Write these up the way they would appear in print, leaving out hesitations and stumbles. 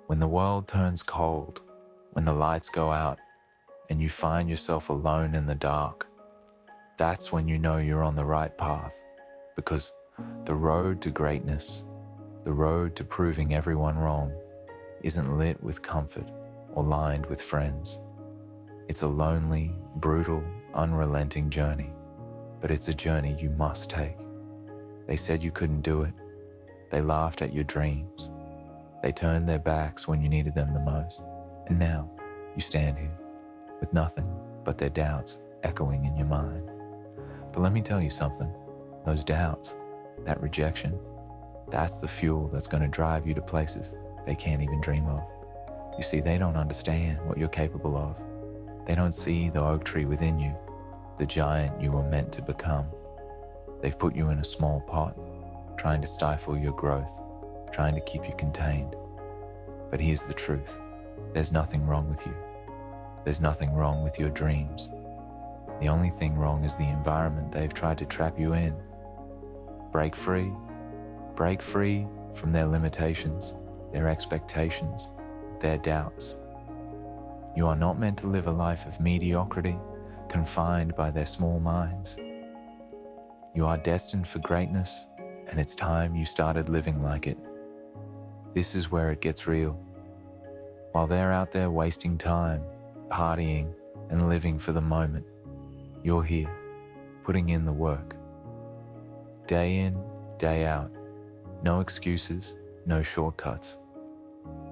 When the world turns cold, when the lights go out, and you find yourself alone in the dark, that's when you know you're on the right path, because the road to greatness, the road to proving everyone wrong, isn't lit with comfort or lined with friends. It's a lonely, brutal, unrelenting journey, but it's a journey you must take. They said you couldn't do it. They laughed at your dreams. They turned their backs when you needed them the most. And now you stand here with nothing but their doubts echoing in your mind. But let me tell you something. Those doubts, that rejection, that's the fuel that's going to drive you to places they can't even dream of. You see, they don't understand what you're capable of. They don't see the oak tree within you, the giant you were meant to become. They've put you in a small pot, trying to stifle your growth, trying to keep you contained. But here's the truth. There's nothing wrong with you. There's nothing wrong with your dreams. The only thing wrong is the environment they've tried to trap you in. Break free from their limitations, their expectations, their doubts. You are not meant to live a life of mediocrity, confined by their small minds. You are destined for greatness, and it's time you started living like it. This is where it gets real. While they're out there wasting time, partying, and living for the moment, you're here, putting in the work. Day in, day out. No excuses, no shortcuts.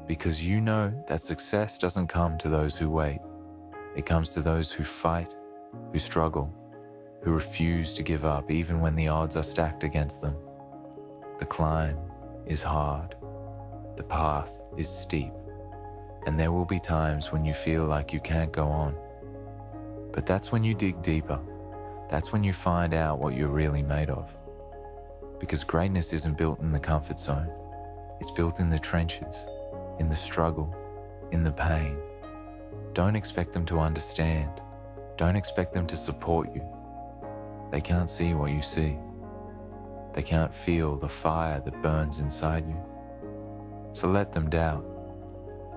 Because you know that success doesn't come to those who wait. It comes to those who fight, who struggle, who refuse to give up even when the odds are stacked against them. The climb is hard. The path is steep. And there will be times when you feel like you can't go on. But that's when you dig deeper. That's when you find out what you're really made of. Because greatness isn't built in the comfort zone. It's built in the trenches, in the struggle, in the pain. Don't expect them to understand. Don't expect them to support you. They can't see what you see. They can't feel the fire that burns inside you. So let them doubt.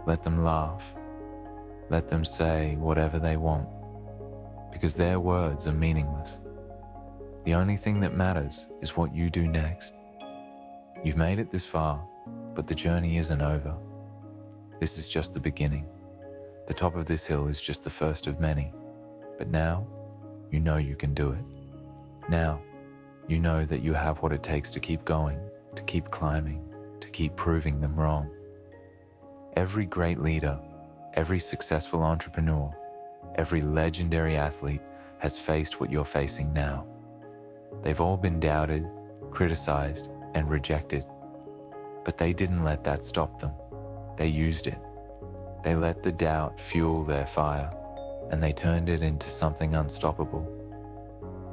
Let them laugh. Let them say whatever they want. Because their words are meaningless. The only thing that matters is what you do next. You've made it this far, but the journey isn't over. This is just the beginning. The top of this hill is just the first of many. But now, you know you can do it. Now, you know that you have what it takes to keep going, to keep climbing, to keep proving them wrong. Every great leader, every successful entrepreneur, every legendary athlete has faced what you're facing now. They've all been doubted, criticized, and rejected. But they didn't let that stop them. They used it. They let the doubt fuel their fire, and they turned it into something unstoppable.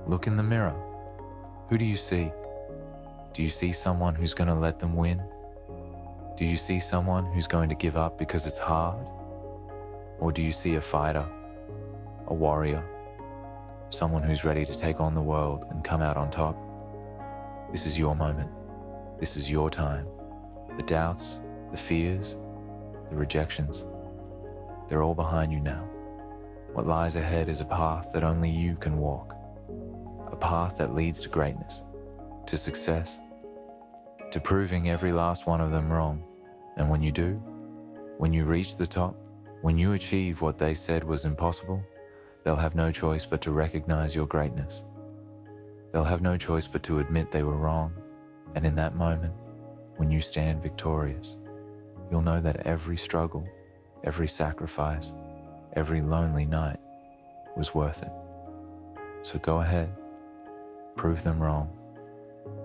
Look in the mirror. Who do you see? Do you see someone who's going to let them win? Do you see someone who's going to give up because it's hard? Or do you see a fighter, a warrior, someone who's ready to take on the world and come out on top? This is your moment. This is your time. The doubts, the fears, the rejections, they're all behind you now. What lies ahead is a path that only you can walk. A path that leads to greatness, to success, to proving every last one of them wrong. And when you do, when you reach the top, when you achieve what they said was impossible, they'll have no choice but to recognize your greatness. They'll have no choice but to admit they were wrong. And in that moment, when you stand victorious, you'll know that every struggle, every sacrifice, every lonely night was worth it. So go ahead, prove them wrong,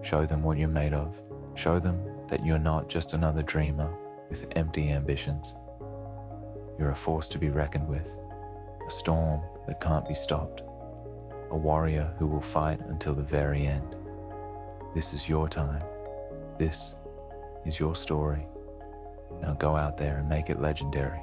show them what you're made of, show them that you're not just another dreamer with empty ambitions. You're a force to be reckoned with, a storm that can't be stopped, a warrior who will fight until the very end. This is your time. This is your story. Now go out there and make it legendary.